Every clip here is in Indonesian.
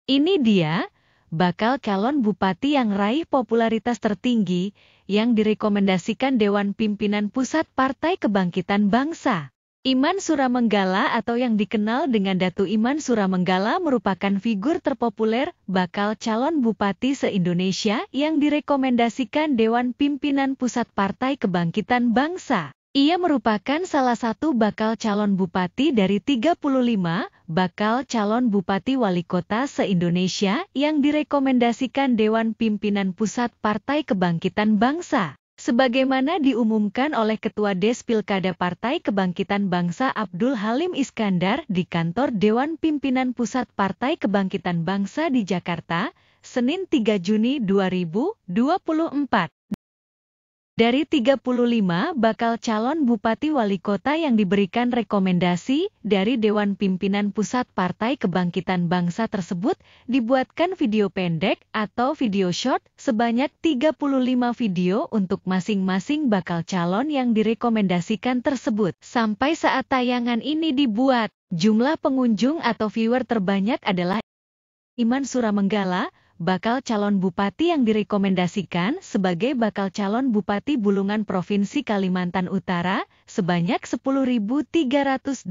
Ini dia, bakal calon bupati yang raih popularitas tertinggi, yang direkomendasikan Dewan Pimpinan Pusat Partai Kebangkitan Bangsa. Iman Suramenggala atau yang dikenal dengan Datu Iman Suramenggala merupakan figur terpopuler bakal calon bupati se-Indonesia yang direkomendasikan Dewan Pimpinan Pusat Partai Kebangkitan Bangsa. Ia merupakan salah satu bakal calon bupati dari 35 bakal calon bupati wali kota se-Indonesia yang direkomendasikan Dewan Pimpinan Pusat Partai Kebangkitan Bangsa. Sebagaimana diumumkan oleh Ketua Des Pilkada Partai Kebangkitan Bangsa Abdul Halim Iskandar di kantor Dewan Pimpinan Pusat Partai Kebangkitan Bangsa di Jakarta, Senin 3 Juni 2024. Dari 35 bakal calon bupati wali kota yang diberikan rekomendasi dari Dewan Pimpinan Pusat Partai Kebangkitan Bangsa tersebut, dibuatkan video pendek atau video short sebanyak 35 video untuk masing-masing bakal calon yang direkomendasikan tersebut. Sampai saat tayangan ini dibuat, jumlah pengunjung atau viewer terbanyak adalah Iman Suramenggala, bakal calon bupati yang direkomendasikan sebagai bakal calon bupati Bulungan Provinsi Kalimantan Utara, sebanyak 10.321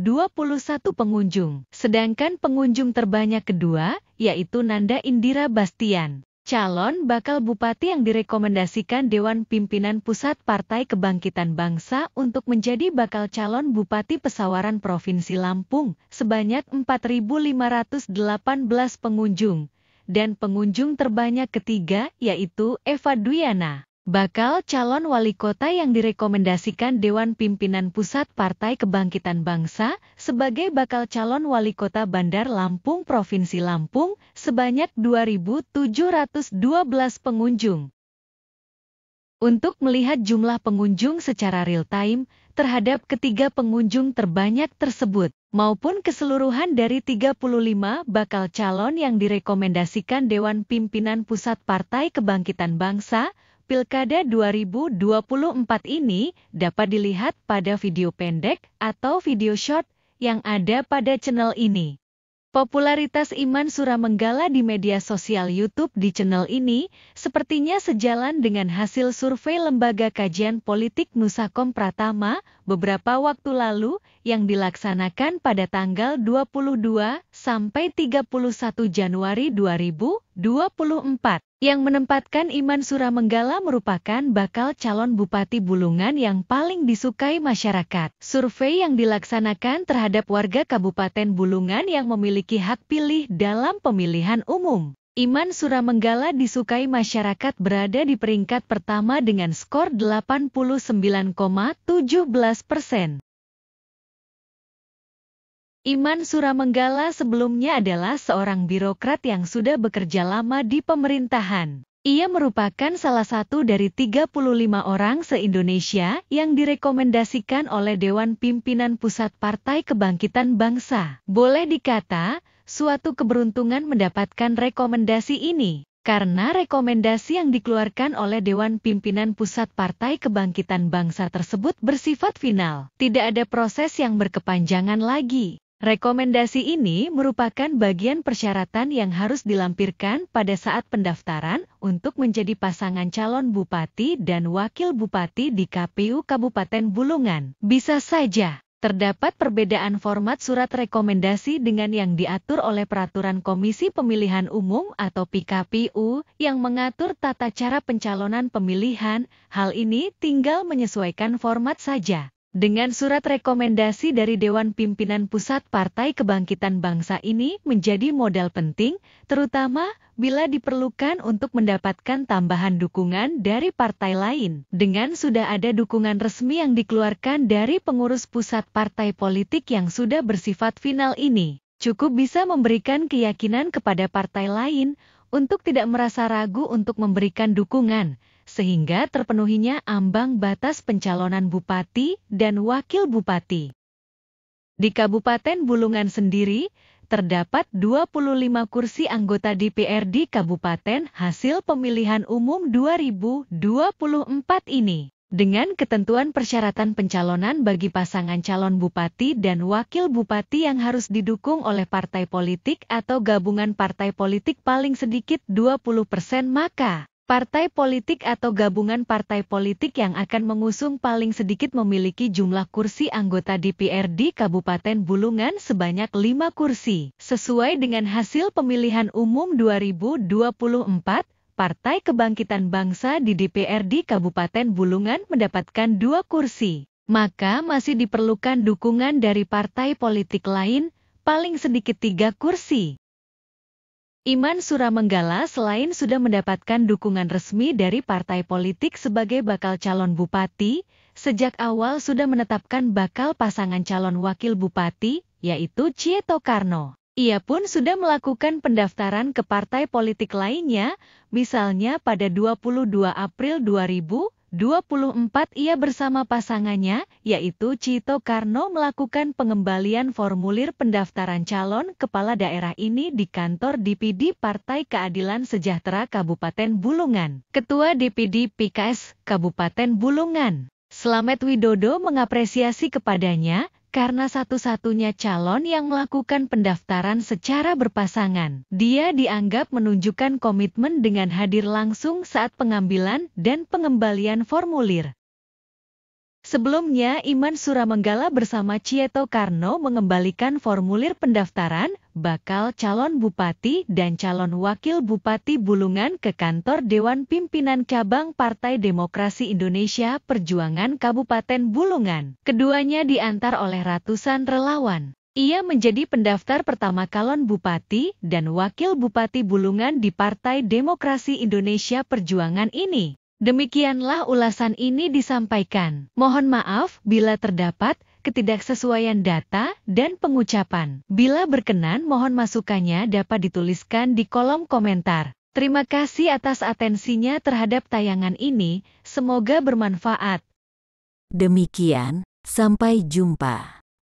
pengunjung. Sedangkan pengunjung terbanyak kedua, yaitu Nanda Indira Bastian, calon bakal bupati yang direkomendasikan Dewan Pimpinan Pusat Partai Kebangkitan Bangsa untuk menjadi bakal calon Bupati Pesawaran Provinsi Lampung, sebanyak 4.518 pengunjung. Dan pengunjung terbanyak ketiga yaitu Eva Duyana, bakal calon wali kota yang direkomendasikan Dewan Pimpinan Pusat Partai Kebangkitan Bangsa sebagai bakal calon wali kota Bandar Lampung Provinsi Lampung, sebanyak 2.712 pengunjung. Untuk melihat jumlah pengunjung secara real-time terhadap ketiga pengunjung terbanyak tersebut, maupun keseluruhan dari 35 bakal calon yang direkomendasikan Dewan Pimpinan Pusat Partai Kebangkitan Bangsa, Pilkada 2024 ini dapat dilihat pada video pendek atau video short yang ada pada channel ini. Popularitas Iman Suramenggala di media sosial YouTube di channel ini sepertinya sejalan dengan hasil survei Lembaga Kajian Politik Nusakom Pratama beberapa waktu lalu yang dilaksanakan pada tanggal 22 sampai 31 Januari 2024. Yang menempatkan Iman Suramenggala merupakan bakal calon bupati Bulungan yang paling disukai masyarakat. Survei yang dilaksanakan terhadap warga Kabupaten Bulungan yang memiliki hak pilih dalam pemilihan umum. Iman Suramenggala disukai masyarakat berada di peringkat pertama dengan skor 89,17%. Iman Suramenggala sebelumnya adalah seorang birokrat yang sudah bekerja lama di pemerintahan. Ia merupakan salah satu dari 35 orang se-Indonesia yang direkomendasikan oleh Dewan Pimpinan Pusat Partai Kebangkitan Bangsa. Boleh dikata, suatu keberuntungan mendapatkan rekomendasi ini. Karena rekomendasi yang dikeluarkan oleh Dewan Pimpinan Pusat Partai Kebangkitan Bangsa tersebut bersifat final. Tidak ada proses yang berkepanjangan lagi. Rekomendasi ini merupakan bagian persyaratan yang harus dilampirkan pada saat pendaftaran untuk menjadi pasangan calon bupati dan wakil bupati di KPU Kabupaten Bulungan. Bisa saja terdapat perbedaan format surat rekomendasi dengan yang diatur oleh Peraturan Komisi Pemilihan Umum atau PKPU yang mengatur tata cara pencalonan pemilihan. Hal ini tinggal menyesuaikan format saja. Dengan surat rekomendasi dari Dewan Pimpinan Pusat Partai Kebangkitan Bangsa ini menjadi modal penting, terutama bila diperlukan untuk mendapatkan tambahan dukungan dari partai lain. Dengan sudah ada dukungan resmi yang dikeluarkan dari pengurus pusat partai politik yang sudah bersifat final ini, cukup bisa memberikan keyakinan kepada partai lain untuk tidak merasa ragu untuk memberikan dukungan, sehingga terpenuhinya ambang batas pencalonan bupati dan wakil bupati. Di Kabupaten Bulungan sendiri, terdapat 25 kursi anggota DPRD Kabupaten hasil pemilihan umum 2024 ini. dengan ketentuan persyaratan pencalonan bagi pasangan calon bupati dan wakil bupati yang harus didukung oleh partai politik atau gabungan partai politik paling sedikit 20%, maka partai politik atau gabungan partai politik yang akan mengusung paling sedikit memiliki jumlah kursi anggota DPRD Kabupaten Bulungan sebanyak 5 kursi. Sesuai dengan hasil pemilihan umum 2024, Partai Kebangkitan Bangsa di DPRD Kabupaten Bulungan mendapatkan 2 kursi. Maka masih diperlukan dukungan dari partai politik lain, paling sedikit 3 kursi. Iman Suramenggala selain sudah mendapatkan dukungan resmi dari partai politik sebagai bakal calon bupati, sejak awal sudah menetapkan bakal pasangan calon wakil bupati, yaitu Cieto Karno. Ia pun sudah melakukan pendaftaran ke partai politik lainnya, misalnya pada 22 April 2024 ia bersama pasangannya, yaitu Cieto Karno melakukan pengembalian formulir pendaftaran calon kepala daerah ini di kantor DPD Partai Keadilan Sejahtera Kabupaten Bulungan. Ketua DPD PKS Kabupaten Bulungan, Slamet Widodo, mengapresiasi kepadanya, karena satu-satunya calon yang melakukan pendaftaran secara berpasangan. Dia dianggap menunjukkan komitmen dengan hadir langsung saat pengambilan dan pengembalian formulir. Sebelumnya, Iman Suramenggala bersama Cieto Karno mengembalikan formulir pendaftaran bakal calon bupati dan calon wakil bupati Bulungan ke kantor Dewan Pimpinan Cabang Partai Demokrasi Indonesia Perjuangan Kabupaten Bulungan. Keduanya diantar oleh ratusan relawan. Ia menjadi pendaftar pertama calon bupati dan wakil bupati Bulungan di Partai Demokrasi Indonesia Perjuangan ini. Demikianlah ulasan ini disampaikan. Mohon maaf bila terdapat ketidaksesuaian data dan pengucapan. Bila berkenan, mohon masukannya dapat dituliskan di kolom komentar. Terima kasih atas atensinya terhadap tayangan ini. Semoga bermanfaat. Demikian, sampai jumpa.